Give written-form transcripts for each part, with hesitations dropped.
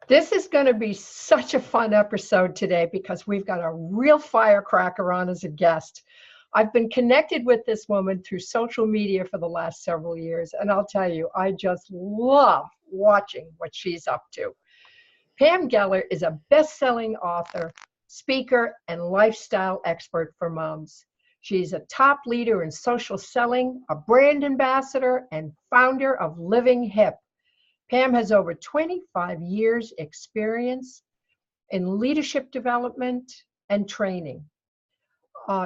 This is going to be such a fun episode today because we've got a real firecracker on as a guest. I've been connected with this woman through social media for the last several years, and I'll tell you, I just love watching what she's up to. Pam Geller is a best-selling author, speaker, and lifestyle expert for moms. She's a top leader in social selling, a brand ambassador, and founder of Living Hip. Pam has over 25 years experience in leadership development and training.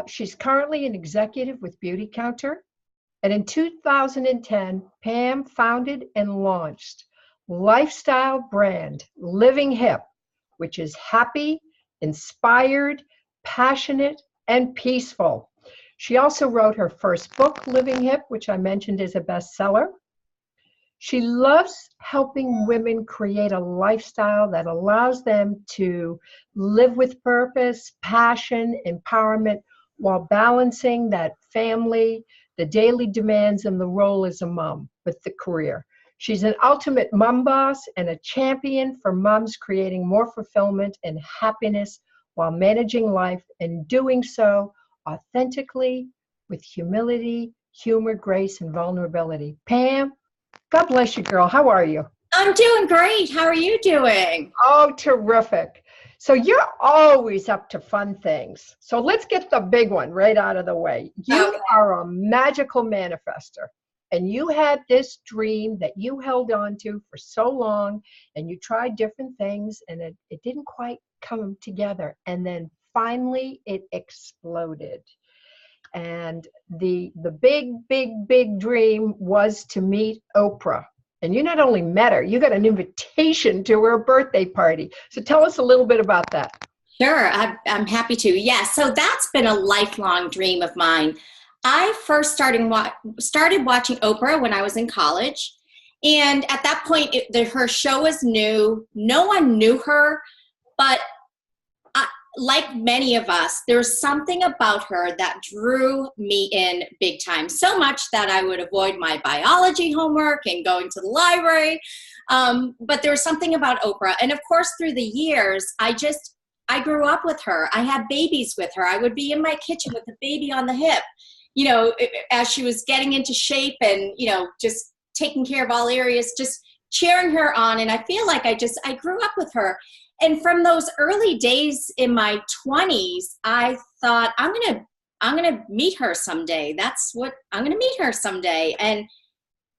She's currently an executive with Beauty Counter. And in 2010, Pam founded and launched lifestyle brand Living Hip, which is happy, inspired, passionate, and peaceful. She also wrote her first book, Living Hip, which I mentioned is a bestseller. She loves helping women create a lifestyle that allows them to live with purpose, passion, empowerment, while balancing that family, the daily demands, and the role as a mom with the career. She's an ultimate mom boss and a champion for moms creating more fulfillment and happiness while managing life and doing so authentically with humility, humor, grace, and vulnerability. Pam, God bless you, girl. How are you? I'm doing great. How are you doing? Oh, terrific. So you're always up to fun things. So let's get the big one right out of the way. You are a magical manifester, and you had this dream that you held on to for so long, and you tried different things, and it didn't quite come together. And then finally it exploded. And the big dream was to meet Oprah. And you not only met her, you got an invitation to her birthday party. So tell us a little bit about that. Sure, I'm happy to. Yes, so that's been a lifelong dream of mine. I first started watching Oprah when I was in college. And at that point, her show was new. No one knew her, but like many of us, there's something about her that drew me in big time, so much that I would avoid my biology homework and going to the library. But there was something about Oprah. And of course, through the years, I grew up with her. I had babies with her. I would be in my kitchen with a baby on the hip, as she was getting into shape and, just taking care of all areas, just cheering her on. And I feel like I grew up with her. And from those early days in my 20s, I thought, I'm gonna meet her someday. I'm gonna meet her someday.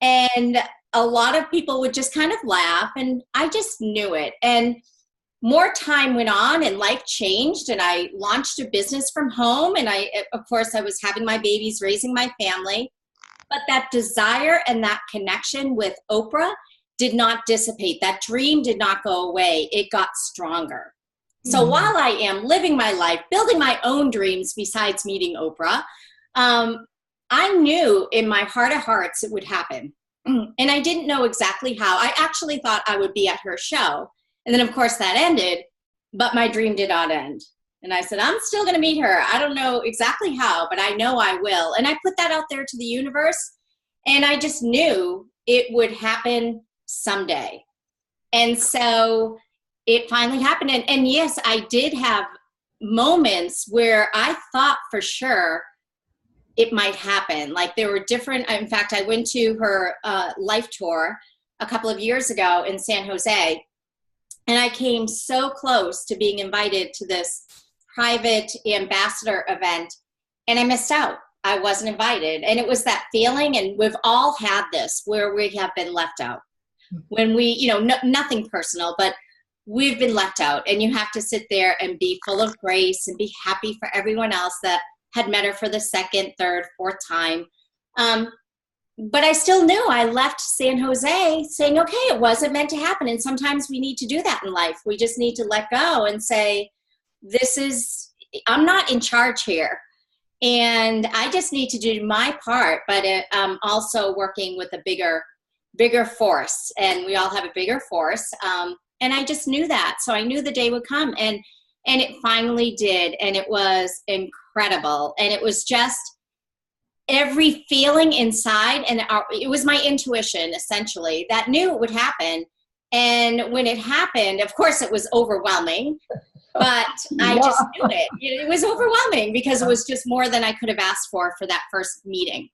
And a lot of people would just kind of laugh, and I just knew it. And more time went on and life changed, and I launched a business from home. And of course, I was having my babies, raising my family. But that desire and that connection with Oprah did not dissipate. That dream did not go away. It got stronger. So while I am living my life, building my own dreams besides meeting Oprah, I knew in my heart of hearts it would happen. And I didn't know exactly how. I actually thought I would be at her show. And then of course that ended, but my dream did not end. And I said, I'm still gonna meet her. I don't know exactly how, but I know I will. And I put that out there to the universe, and I just knew it would happen someday. And so it finally happened. And yes, I did have moments where I thought for sure it might happen. Like there were different, in fact, I went to her life tour a couple of years ago in San Jose, and I came so close to being invited to this private ambassador event, and I missed out. I wasn't invited. And it was that feeling, and we've all had this, where we have been left out. When we, nothing personal, but we've been left out, and you have to sit there and be full of grace and be happy for everyone else that had met her for the second, third, fourth time. But I still knew. I left San Jose saying, okay, it wasn't meant to happen. And sometimes we need to do that in life. We just need to let go and say, I'm not in charge here. And I just need to do my part, but I'm also working with a bigger force, and we all have a bigger force. And I just knew that. So I knew the day would come, and it finally did. And it was incredible. And it was just every feeling inside. And it was my intuition, essentially, that knew it would happen. And when it happened, of course, it was overwhelming, but I just knew it. It was overwhelming because it was just more than I could have asked for that first meeting.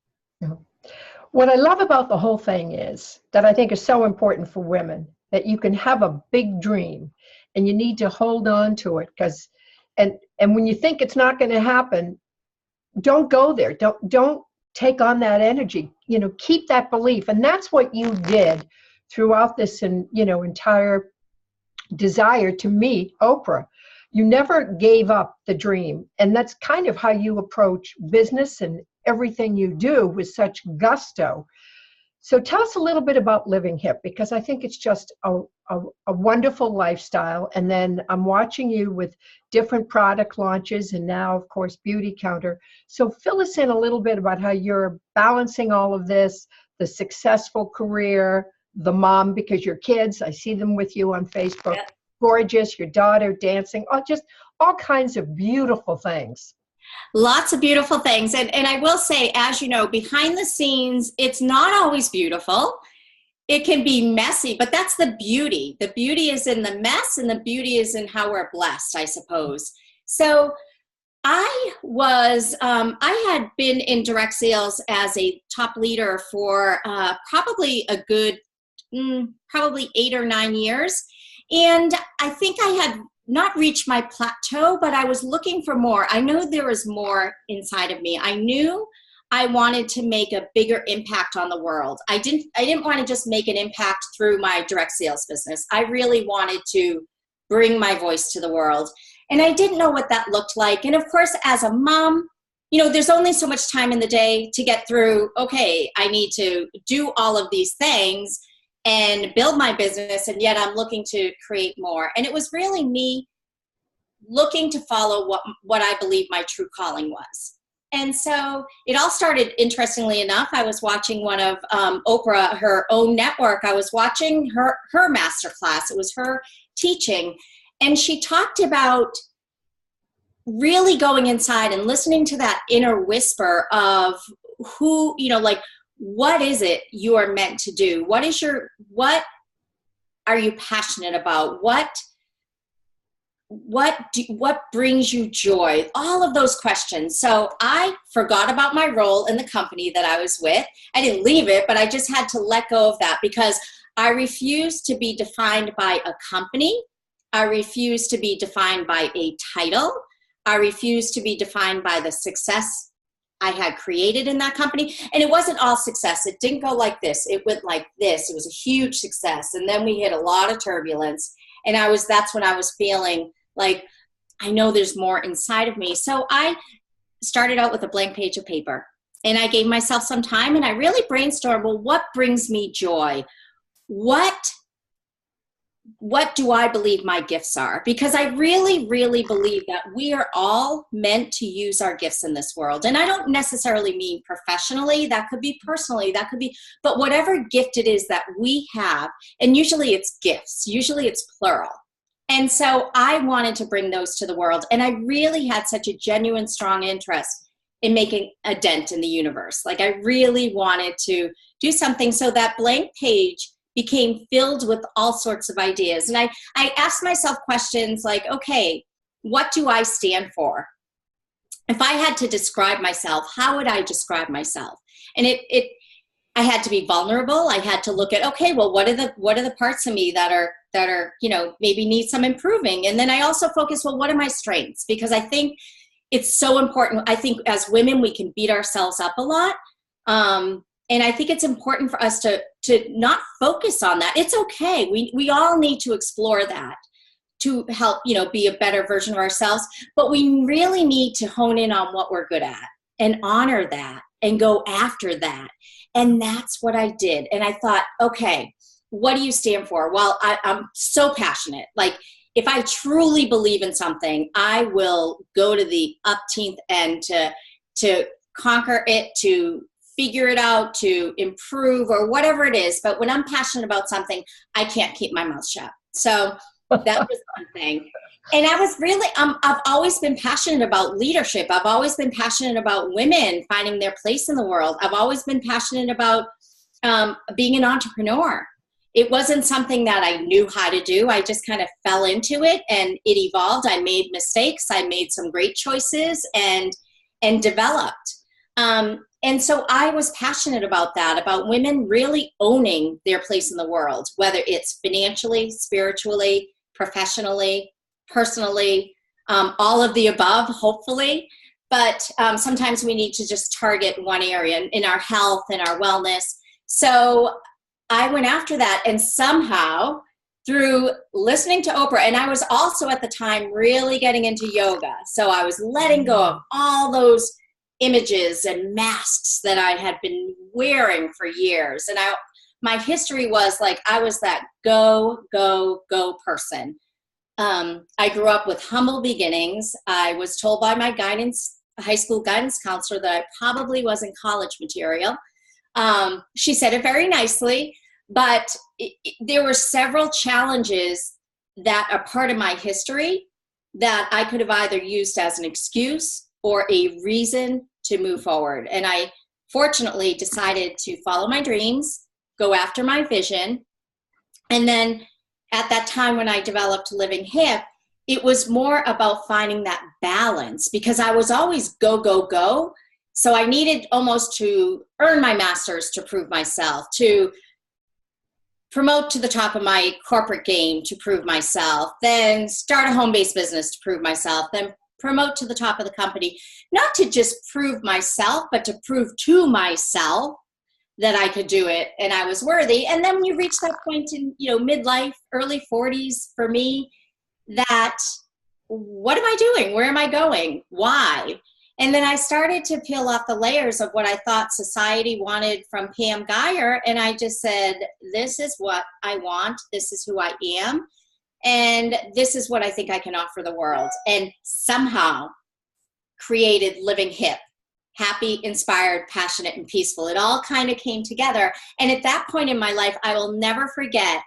What I love about the whole thing is that I think is so important for women, that you can have a big dream and you need to hold on to it, because and when you think it's not going to happen, don't go there. Don't take on that energy. Keep that belief. And that's what you did throughout this entire desire to meet Oprah. You never gave up the dream. And that's kind of how you approach business and everything you do with such gusto. So tell us a little bit about Living Hip, because I think it's just a wonderful lifestyle. And then I'm watching you with different product launches and now, of course, Beauty Counter. So fill us in a little bit about how you're balancing all of this, the successful career, the mom, because your kids, I see them with you on Facebook, yeah. Gorgeous, your daughter dancing, just all kinds of beautiful things. Lots of beautiful things. And I will say, as you know, behind the scenes, it's not always beautiful. It can be messy, but that's the beauty. The beauty is in the mess, and the beauty is in how we're blessed, I suppose. So I had been in direct sales as a top leader for probably a good, probably 8 or 9 years. And I think I had not reached my plateau, but I was looking for more. I know there was more inside of me. I knew I wanted to make a bigger impact on the world. I didn't want to just make an impact through my direct sales business. I really wanted to bring my voice to the world. And I didn't know what that looked like. And of course, as a mom, there's only so much time in the day to get through, okay, I need to do all of these things and build my business, and yet I'm looking to create more. And it was really me looking to follow what I believe my true calling was. And so it all started, interestingly enough, I was watching one of Oprah, her own network. I was watching her masterclass. It was her teaching. And she talked about really going inside and listening to that inner whisper of who, what is it you are meant to do? What are you passionate about? What brings you joy? All of those questions. So I forgot about my role in the company that I was with. I didn't leave it, but I just had to let go of that because I refused to be defined by a company. I refused to be defined by a title. I refused to be defined by the success I had created in that company. And it wasn't all success. It didn't go like this. It went like this. It was a huge success. And then we hit a lot of turbulence. And that's when I was feeling like, I know there's more inside of me. So I started out with a blank page of paper, and I gave myself some time, and I really brainstormed, well, what brings me joy? What do I believe my gifts are? Because I really, really believe that we are all meant to use our gifts in this world. And I don't necessarily mean professionally, that could be personally, that could be, but whatever gift it is that we have, and usually it's gifts, usually it's plural. And so I wanted to bring those to the world. And I really had such a genuine, strong interest in making a dent in the universe. Like I really wanted to do something, so that blank page became filled with all sorts of ideas. And I asked myself questions like, okay, what do I stand for? If I had to describe myself, how would I describe myself? And I had to be vulnerable. I had to look at, okay, well, what are the parts of me that are, maybe need some improving? And then I also focus, well, what are my strengths? Because I think it's so important. I think as women, we can beat ourselves up a lot. And I think it's important for us to not focus on that. It's okay. We all need to explore that to help, be a better version of ourselves. But we really need to hone in on what we're good at and honor that and go after that. And that's what I did. And I thought, okay, what do you stand for? Well, I'm so passionate. Like if I truly believe in something, I will go to the upteenth end to conquer it, to figure it out, to improve, or whatever it is. But when I'm passionate about something, I can't keep my mouth shut. So that was one thing. And I was really, I've always been passionate about leadership. I've always been passionate about women finding their place in the world. I've always been passionate about being an entrepreneur. It wasn't something that I knew how to do. I just kind of fell into it and it evolved. I made mistakes. I made some great choices and developed. And so I was passionate about that, about women really owning their place in the world, whether it's financially, spiritually, professionally, personally, all of the above, hopefully. But sometimes we need to just target one area in our health and our wellness. So I went after that, and somehow through listening to Oprah, and I was also at the time really getting into yoga. So I was letting go of all those images and masks that I had been wearing for years. And my history was like, I was that go, go, go person. I grew up with humble beginnings. I was told by my high school guidance counselor that I probably wasn't college material. She said it very nicely, but there were several challenges that are part of my history that I could have either used as an excuse or a reason to move forward. And I fortunately decided to follow my dreams, go after my vision. And then at that time when I developed Living Hip, it was more about finding that balance, because I was always go, go, go. So I needed almost to earn my master's to prove myself, to promote to the top of my corporate game to prove myself, then start a home-based business to prove myself, then promote to the top of the company, not to just prove myself, but to prove to myself that I could do it and I was worthy. And then when you reach that point in, midlife, early 40s for me, that what am I doing? Where am I going? Why? And then I started to peel off the layers of what I thought society wanted from Pam Geyer. And I just said, this is what I want. This is who I am. And this is what I think I can offer the world. And somehow created Living Hip, happy, inspired, passionate, and peaceful. It all kind of came together. And at that point in my life, I will never forget,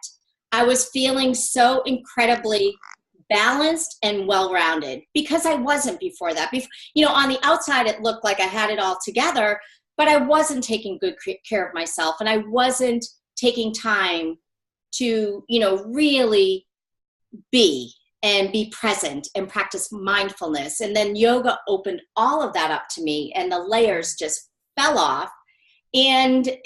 I was feeling so incredibly balanced and well-rounded, because I wasn't before that. On the outside, it looked like I had it all together, but I wasn't taking good care of myself. And I wasn't taking time to, really be present and practice mindfulness. And then yoga opened all of that up to me, and the layers just fell off. And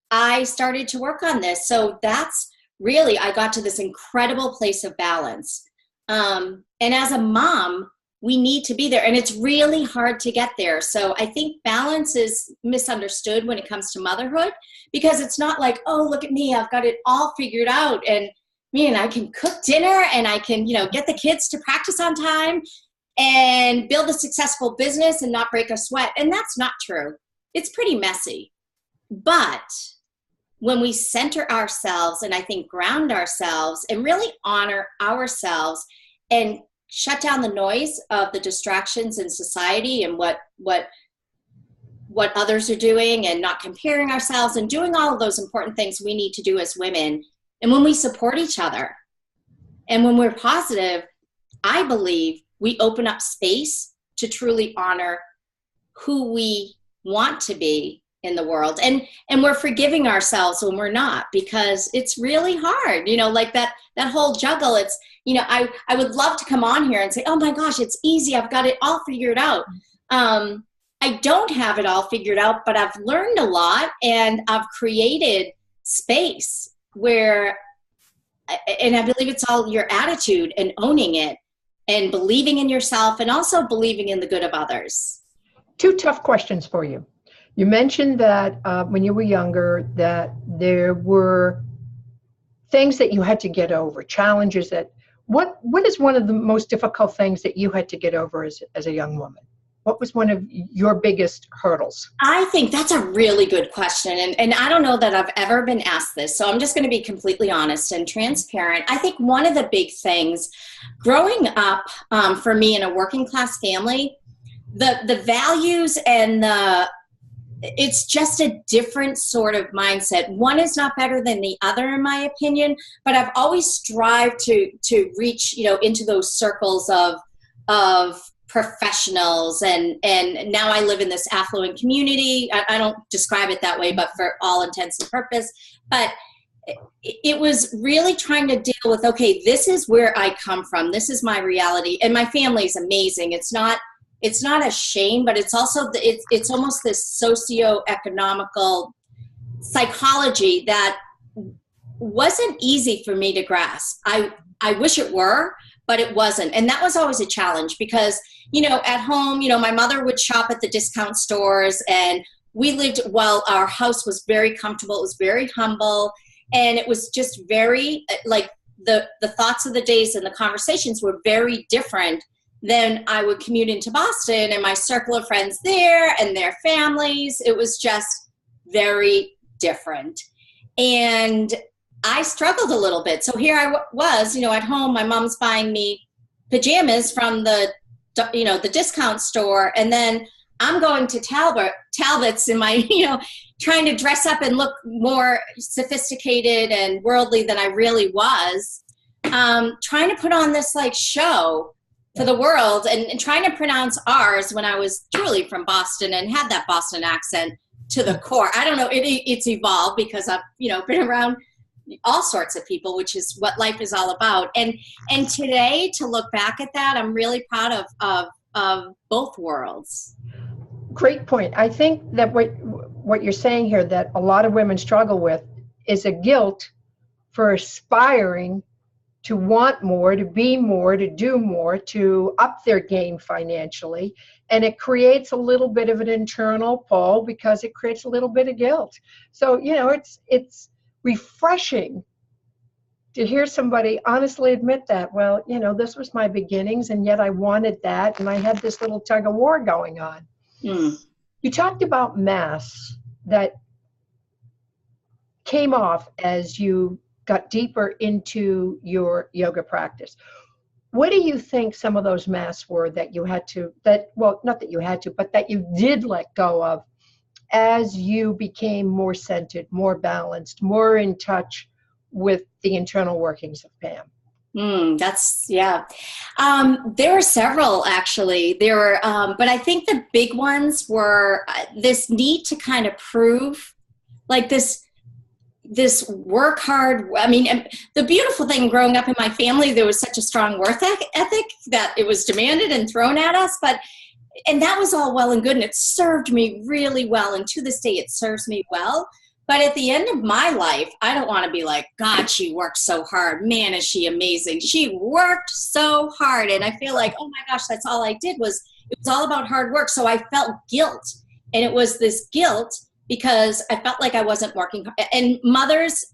I started to work on this. So that's really, I got to this incredible place of balance. And as a mom, we need to be there, and it's really hard to get there. So I think balance is misunderstood when it comes to motherhood, because it's not like, oh, look at me, I've got it all figured out, and man, I can cook dinner, and I can, get the kids to practice on time and build a successful business and not break a sweat. And that's not true. It's pretty messy. But when we center ourselves and I think ground ourselves and really honor ourselves and shut down the noise of the distractions in society and what others are doing, and not comparing ourselves and doing all of those important things we need to do as women. And when we support each other and when we're positive, I believe we open up space to truly honor who we want to be in the world. And we're forgiving ourselves when we're not, because it's really hard, like that whole juggle. It's, I would love to come on here and say, oh my gosh, it's easy, I've got it all figured out. I don't have it all figured out, but I've learned a lot, and I've created space where, and I believe it's all your attitude and owning it and believing in yourself, and also believing in the good of others. 2 tough questions for you. You mentioned that when you were younger, that there were things that you had to get over, challenges that, what is one of the most difficult things that you had to get over as a young woman? What was one of your biggest hurdles? I think that's a really good question. And I don't know that I've ever been asked this. So I'm just going to be completely honest and transparent. I think one of the big things growing up for me in a working class family, the values and it's just a different sort of mindset. One is not better than the other, in my opinion, but I've always strived to reach, into those circles of professionals. And now I live in this affluent community. I don't describe it that way, but for all intents and purpose. But it was really trying to deal with, okay, this is where I come from. This is my reality. And my family is amazing. It's not a shame, but it's also, it's almost this socio-economical psychology that wasn't easy for me to grasp. I wish it were, but it wasn't. And that was always a challenge because, at home, my mother would shop at the discount stores, and we lived, well, our house was very comfortable. It was very humble. And it was just very, like, the thoughts of the days and the conversations were very different than I would commute into Boston and my circle of friends there and their families. It was just very different. And I struggled a little bit. So here I was, at home, my mom's buying me pajamas from the discount store. And then I'm going to Talbot's in my, trying to dress up and look more sophisticated and worldly than I really was, trying to put on this like show for the world and trying to pronounce R's when I was truly from Boston and had that Boston accent to the core. I don't know, it's evolved because I've, been around all sorts of people, which is what life is all about. And today, to look back at that, I'm really proud of both worlds. Great point. I think that what you're saying here that a lot of women struggle with is a guilt for aspiring to want more, to be more, to do more, to up their game financially. And it creates a little bit of an internal pull because it creates a little bit of guilt. So, it's refreshing to hear somebody honestly admit that, well, this was my beginnings and yet I wanted that. And I had this little tug of war going on. Mm. You talked about masks that came off as you got deeper into your yoga practice. What do you think some of those masks were that you had to, not that you had to, but that you did let go of as you became more centered, more balanced, more in touch with the internal workings of Pam? There were several actually. There were, but I think the big ones were this need to kind of prove, like this work hard. I mean, the beautiful thing growing up in my family, there was such a strong work ethic that it was demanded and thrown at us. And that was all well and good, and it served me really well. And to this day, it serves me well. But at the end of my life, I don't want to be like, God, she worked so hard. Man, is she amazing. She worked so hard. And I feel like, oh my gosh, that's all I did it was all about hard work. So I felt guilt. And it was this guilt because I felt like I wasn't working. And mothers,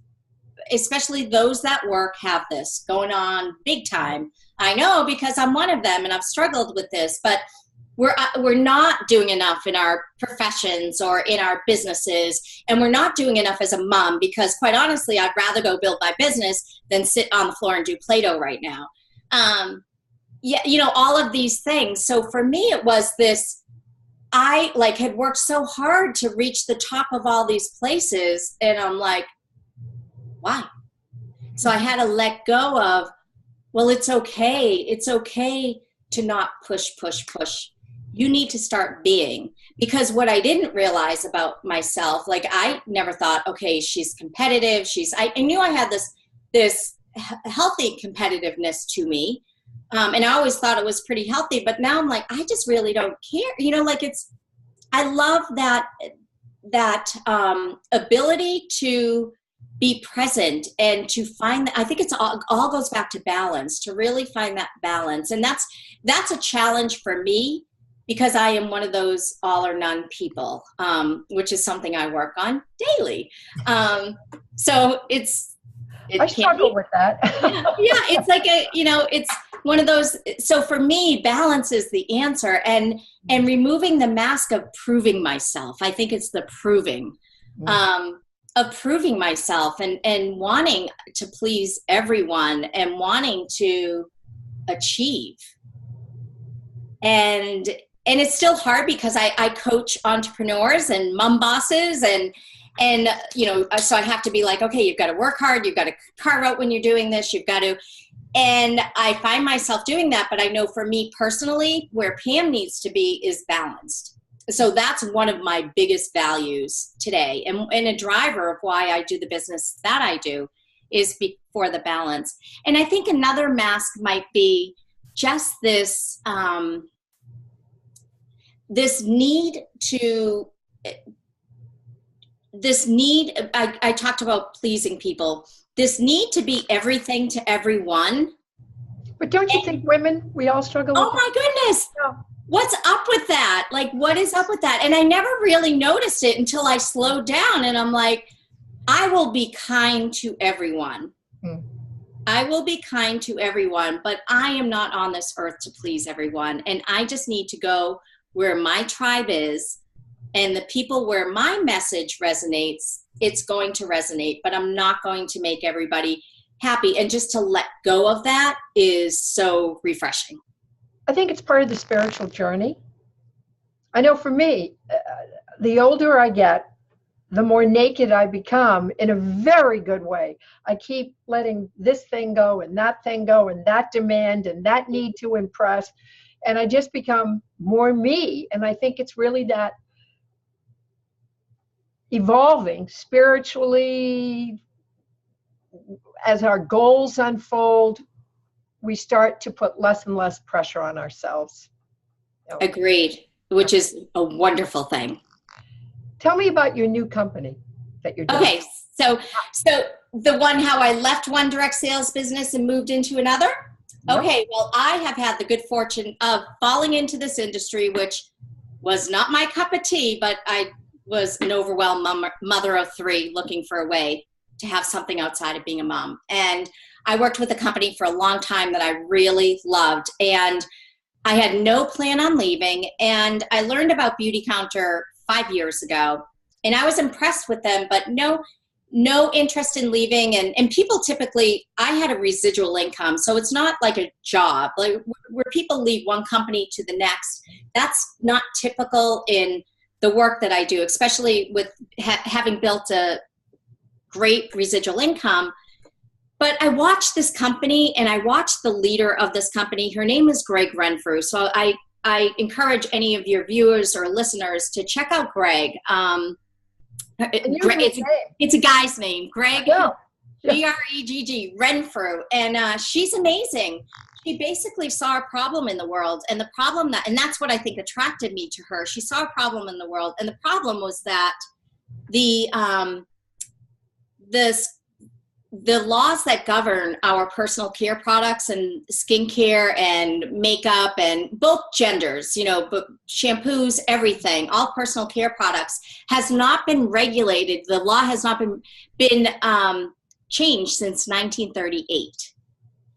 especially those that work, have this going on big time. I know because I'm one of them and I've struggled with this, but we're not doing enough in our professions or in our businesses, and we're not doing enough as a mom because, quite honestly, I'd rather go build my business than sit on the floor and do Play-Doh right now. All of these things. So for me, it was this, I had worked so hard to reach the top of all these places, and I'm like, why? So I had to let go of, well, it's okay. It's okay to not push. You need to start being, because what I didn't realize about myself, I never thought, okay, she's competitive. I knew I had this healthy competitiveness to me. And I always thought it was pretty healthy, but now I'm like, I just really don't care. I love that ability to be present and to find, I think it's all goes back to balance, to really find that balance. And that's a challenge for me, because I am one of those all or none people, which is something I work on daily. So I struggle with that. yeah, it's like it's one of those. So for me, balance is the answer, and removing the mask of proving myself. I think it's the proving, of proving myself and wanting to please everyone and wanting to achieve. And it's still hard because I coach entrepreneurs and mom bosses and so I have to be like, okay, you've got to work hard. You've got to carve out when you're doing this. You've got to, and I find myself doing that. But I know for me personally, where Pam needs to be is balanced. so that's one of my biggest values today, and a driver of why I do the business that I do is for the balance. And I think another mask might be just this this need to I talked about pleasing people, this need to be everything to everyone. But don't you think women, we all struggle with Oh my goodness. Yeah. What's up with that? Like, what is up with that? And I never really noticed it until I slowed down, and I'm like, I will be kind to everyone. I will be kind to everyone, but I am not on this earth to please everyone. And I just need to go where my tribe is, and the people where my message resonates, it's going to resonate, but I'm not going to make everybody happy. And just to let go of that is so refreshing. I think it's part of the spiritual journey. I know for me, the older I get, the more naked I become in a very good way. I keep letting this thing go and that thing go and that demand and that need to impress. And I just become more me. And I think it's really that evolving spiritually as our goals unfold, we start to put less and less pressure on ourselves. Agreed, which is a wonderful thing. Tell me about your new company that you're doing. Okay, so the one how I left one direct sales business and moved into another? Yep. Okay, well, I have had the good fortune of falling into this industry, which was not my cup of tea, but I was an overwhelmed mother of three looking for a way to have something outside of being a mom. And I worked with a company for a long time that I really loved, and I had no plan on leaving. And I learned about Beauty Counter 5 years ago, and I was impressed with them, but no interest in leaving. And people typically, I had a residual income, so it's not like a job, like where people leave one company to the next. That's not typical in the work that I do, especially with having built a great residual income. But I watched this company, and I watched the leader of this company. Her name is Greg Renfrew. So I encourage any of your viewers or listeners to check out Greg. It's a guy's name, Greg, Gregg, Renfrew. And she's amazing. She basically saw a problem in the world, and and that's what I think attracted me to her. She saw a problem in the world, and the problem was that the laws that govern our personal care products and skincare and makeup and both genders, but shampoos, everything, all personal care products has not been regulated. The law has not been changed since 1938.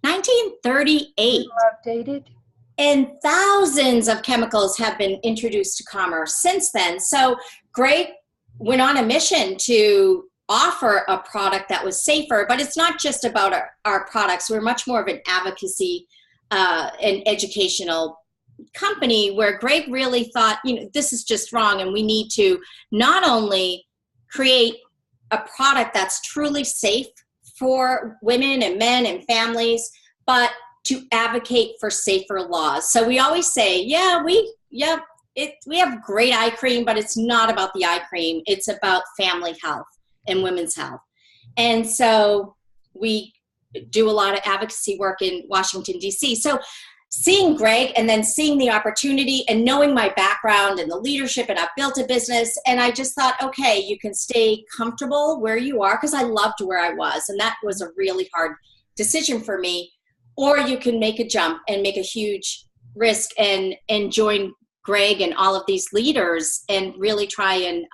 1938. Outdated. And thousands of chemicals have been introduced to commerce since then. So Greg went on a mission to offer a product that was safer, but it's not just about our products. We're much more of an advocacy and educational company, where Greg really thought, this is just wrong, and we need to not only create a product that's truly safe for women and men and families, but to advocate for safer laws. So we always say, we have great eye cream, but it's not about the eye cream. It's about family health and women's health. And so we do a lot of advocacy work in Washington, D.C. So seeing Greg and then seeing the opportunity and knowing my background and the leadership, and I've built a business, and I just thought, okay, you can stay comfortable where you are, because I loved where I was, and that was a really hard decision for me, or you can make a jump and make a huge risk and join Greg and all of these leaders and really try and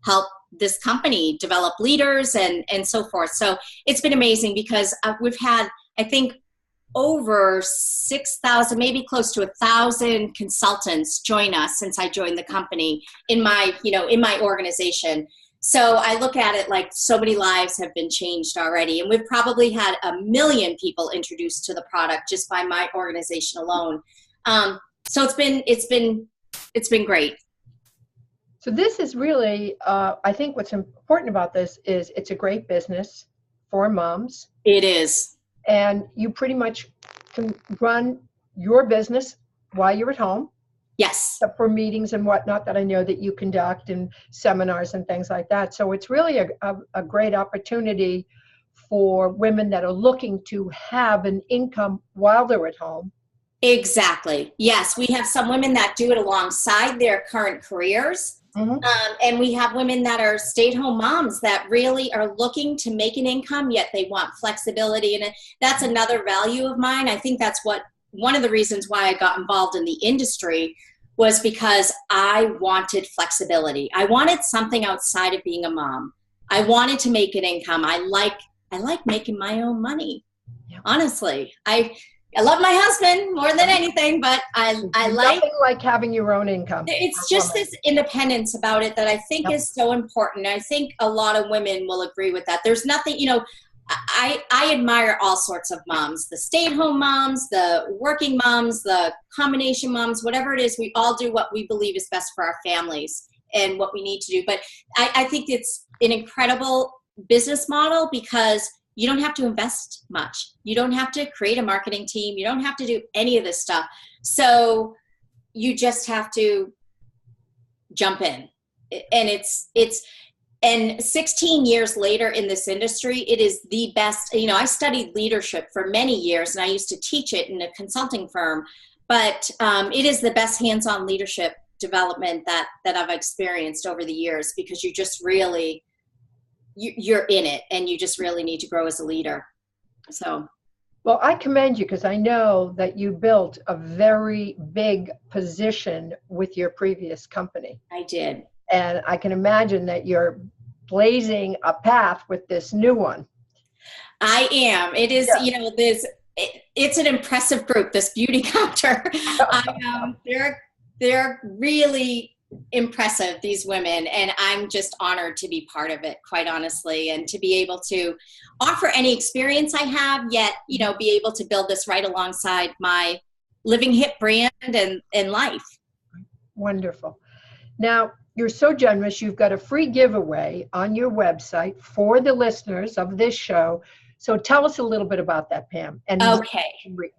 help this company develop leaders and so forth. So it's been amazing, because we've had, I think, over 6,000, maybe close to 1,000 consultants join us since I joined the company in my organization. So I look at it like so many lives have been changed already. And we've probably had 1 million people introduced to the product just by my organization alone. So it's been great. So this is really, I think what's important about this is it's a great business for moms. It is. And you pretty much can run your business while you're at home. Yes. for meetings and whatnot that I know that you conduct and seminars and things like that. So it's really a great opportunity for women that are looking to have an income while they're at home. Exactly. Yes, we have some women that do it alongside their current careers. Mm-hmm. And we have women that are stay-at-home moms that really are looking to make an income, yet they want flexibility. And that's another value of mine. I think that's one of the reasons why I got involved in the industry was because I wanted flexibility. I wanted something outside of being a mom. I wanted to make an income. I like making my own money. Yeah. Honestly, I love my husband more than anything, but I like nothing like having your own income. It's just this independence about it that I think is so important. I think a lot of women will agree with that. There's nothing, I admire all sorts of moms, the stay-at-home moms, the working moms, the combination moms, whatever it is, we all do what we believe is best for our families and what we need to do. But I think it's an incredible business model because you don't have to invest much. You don't have to create a marketing team. You don't have to do any of this stuff. So you just have to jump in. And 16 years later in this industry, it is the best. I studied leadership for many years and I used to teach it in a consulting firm, but it is the best hands-on leadership development that I've experienced over the years because you just really, you're in it and you just really need to grow as a leader. So. Well, I commend you because I know that you built a very big position with your previous company. I did. And I can imagine that you're blazing a path with this new one. I am. It is, it's an impressive group, this beauty counter. They're really impressive, these women, and I'm just honored to be part of it, quite honestly, and to be able to offer any experience I have, yet be able to build this right alongside my Living Hip brand and life. Wonderful. Now, you're so generous. You've got a free giveaway on your website for the listeners of this show. So tell us a little bit about that, Pam, and okay,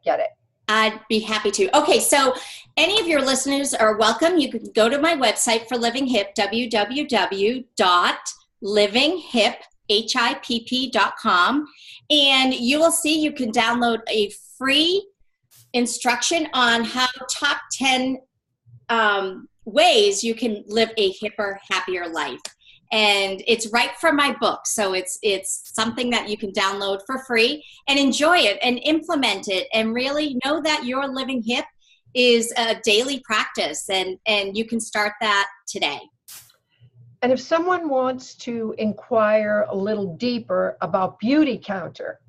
get it. I'd be happy to. Okay, so any of your listeners are welcome. You can go to my website for Living Hip, www.livinghip.com, and you will see you can download a free instruction on how top 10 ways you can live a hipper, happier life. And it's right from my book. So it's something that you can download for free and enjoy it and implement it and really know that your living hip is a daily practice and you can start that today. And if someone wants to inquire a little deeper about Beauty Counter,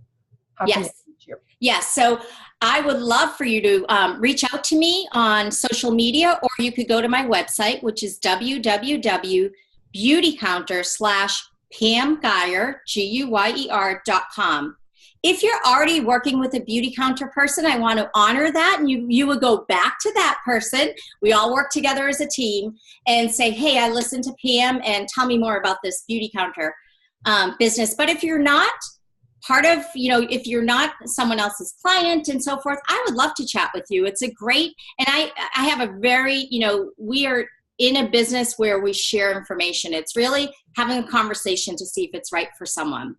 how can they reach you? Yes. So I would love for you to reach out to me on social media, or you could go to my website, which is www.beautycounter.com/Pam Guyer, GUYER.com. If you're already working with a Beauty Counter person, I want to honor that, and you would go back to that person. We all work together as a team and say, hey, I listened to Pam and tell me more about this Beauty Counter business. But if you're not part of, if you're not someone else's client and so forth, I would love to chat with you. It's a great, and I have a very, we are in a business where we share information. It's really having a conversation to see if it's right for someone.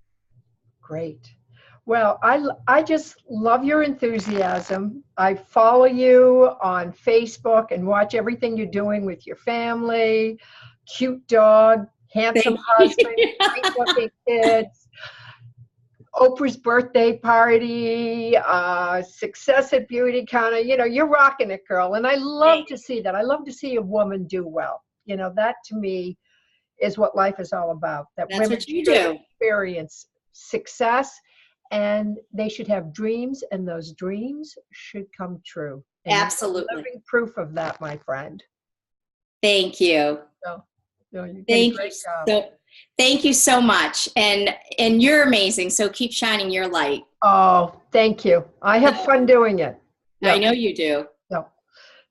Great. Well, I just love your enthusiasm. I follow you on Facebook and watch everything you're doing with your family, cute dog, handsome husband, great-looking kids, Oprah's birthday party, success at Beauty Counter. You're rocking it, girl. And I love to see that. I love to see a woman do well. That to me is what life is all about. That's women what you do. Experience success, and they should have dreams, and those dreams should come true. And absolutely. You're living proof of that, my friend. Thank you. Thank you so much. And you're amazing. So keep shining your light. Oh, thank you. I have fun doing it. I know you do. So,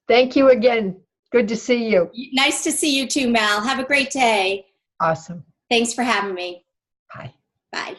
thank you again. Good to see you. Nice to see you too, Mal. Have a great day. Awesome. Thanks for having me. Bye. Bye.